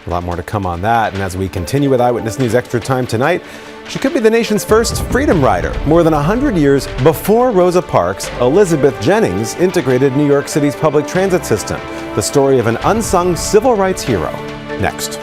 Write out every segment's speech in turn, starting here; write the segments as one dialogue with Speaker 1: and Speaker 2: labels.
Speaker 1: A lot more to come on that. And as we continue with Eyewitness News Extra Time tonight, she could be the nation's first freedom rider. More than 100 years before Rosa Parks, Elizabeth Jennings integrated New York City's public transit system. The story of an unsung civil rights hero. Next.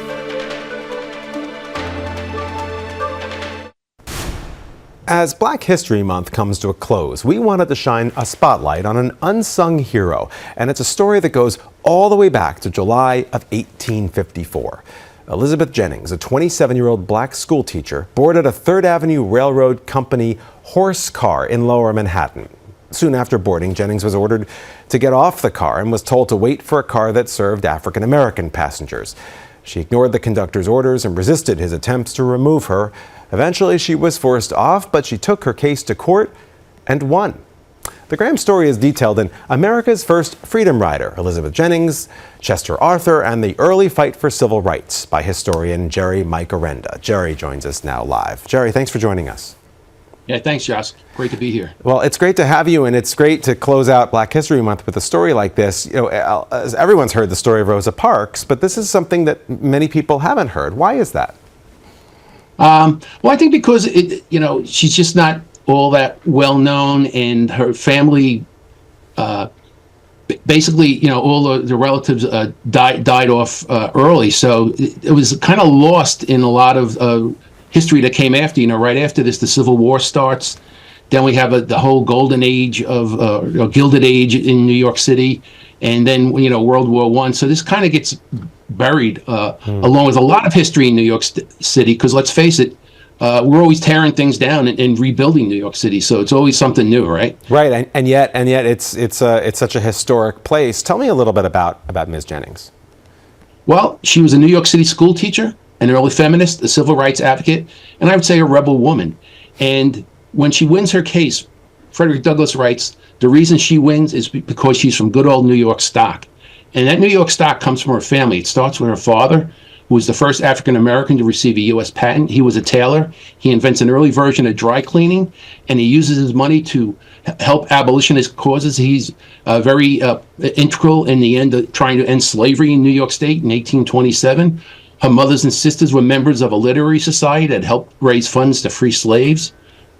Speaker 1: As Black History Month comes to a close, we wanted to shine a spotlight on an unsung hero, and it's a story that goes all the way back to July of 1854. Elizabeth Jennings, a 27-year-old black schoolteacher, boarded a 3rd Avenue Railroad Company horse car in Lower Manhattan. Soon after boarding, Jennings was ordered to get off the car and was told to wait for a car that served African-American passengers. She ignored the conductor's orders and resisted his attempts to remove her. Eventually, she was forced off, but she took her case to court and won. The Graham story is detailed in America's First Freedom Rider, Elizabeth Jennings, Chester Arthur, and the Early Fight for Civil Rights by historian Jerry Mike Arenda. Jerry joins us now live. Jerry, thanks for joining us.
Speaker 2: Yeah, thanks, Josh. Great to be here.
Speaker 1: Well, it's great to have you, and it's great to close out Black History Month with a story like this. You know, as everyone's heard the story of Rosa Parks, but this is something that many people haven't heard. Why is that?
Speaker 2: Well, I think because she's just not all that well known, and her family, basically, all the relatives died off early, so it was kind of lost in a lot of history that came after. Right after this, the Civil War starts. Then we have the whole golden age of Gilded Age in New York City, and then World War I. So this kind of gets buried along with a lot of history in New York City, because let's face it, we're always tearing things down and rebuilding New York City, so it's always something new, right?
Speaker 1: Right, and yet it's such a historic place. Tell me a little bit about Ms. Jennings.
Speaker 2: Well, she was a New York City school teacher, an early feminist, a civil rights advocate, and I would say a rebel woman. And when she wins her case, Frederick Douglass writes, the reason she wins is because she's from good old New York stock. And that New York stock comes from her family. It starts with her father, who was the first African-American to receive a U.S. patent. He was a tailor. He invents an early version of dry cleaning, and he uses his money to help abolitionist causes. He's very integral in the end of trying to end slavery in New York State in 1827. Her mothers and sisters were members of a literary society that helped raise funds to free slaves.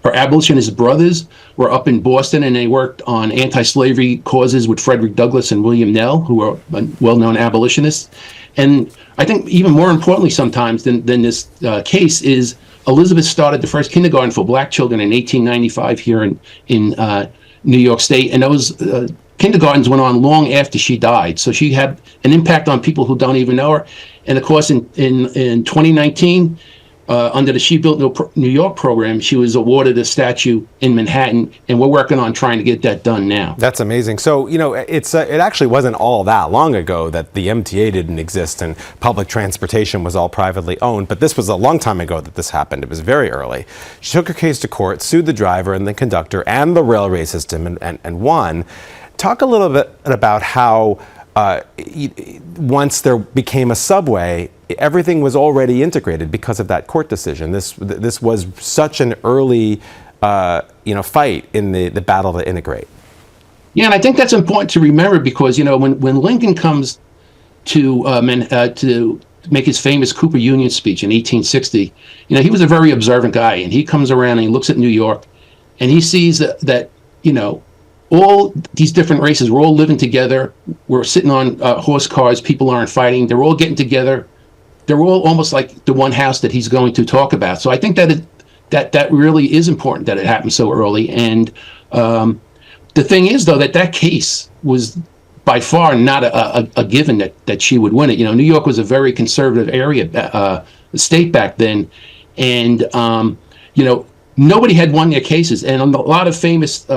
Speaker 2: Her abolitionist brothers were up in Boston, and they worked on anti-slavery causes with Frederick Douglass and William Nell, who were well-known abolitionists. And I think even more importantly sometimes than this case is Elizabeth started the first kindergarten for black children in 1895 here in New York State. And those kindergartens went on long after she died. So she had an impact on people who don't even know her. And of course, in 2019, under the She Built New York program, she was awarded a statue in Manhattan, and we're working on trying to get that done now.
Speaker 1: That's amazing. So, it actually wasn't all that long ago that the MTA didn't exist and public transportation was all privately owned, but this was a long time ago that this happened. It was very early. She took her case to court, sued the driver and the conductor and the railway system, and won. Talk a little bit about how once there became a subway, everything was already integrated because of that court decision. This was such an early, fight in the battle to integrate.
Speaker 2: Yeah, and I think that's important to remember because when Lincoln comes to make his famous Cooper Union speech in 1860, he was a very observant guy, and he comes around and he looks at New York, and he sees that all these different races, we're all living together. We're sitting on horse cars. People aren't fighting. They're all getting together. They're all almost like the one house that he's going to talk about. So I think that really is important that it happened so early. And the thing is, though, that case was by far not a given that she would win it. New York was a very conservative state back then, and nobody had won their cases. And a lot of famous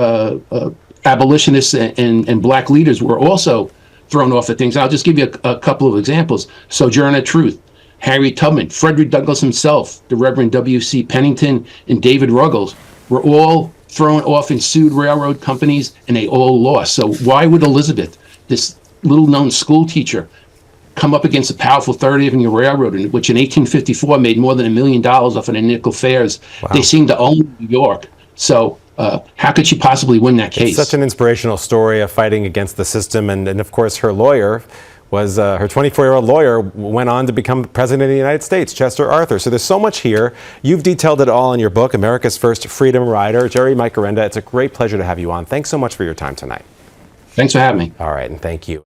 Speaker 2: abolitionists and black leaders were also thrown off of things. I'll just give you a couple of examples. Sojourner Truth, Harriet Tubman, Frederick Douglass himself, the Reverend W.C. Pennington, and David Ruggles were all thrown off and sued railroad companies, and they all lost. So why would Elizabeth, this little-known school teacher, come up against a powerful 3rd Avenue Railroad, which in 1854 made more than $1 million off of the nickel fares? Wow. They seemed to own New York. So how could she possibly win that case?
Speaker 1: It's such an inspirational story of fighting against the system, and of course her lawyer was her 24-year-old lawyer went on to become president of the United States, Chester Arthur. So there's so much here. You've detailed it all in your book, America's First Freedom Rider. Jerry Micarenda, it's a great pleasure to have you on. Thanks so much for your time tonight.
Speaker 2: Thanks for having me.
Speaker 1: All right, and thank you.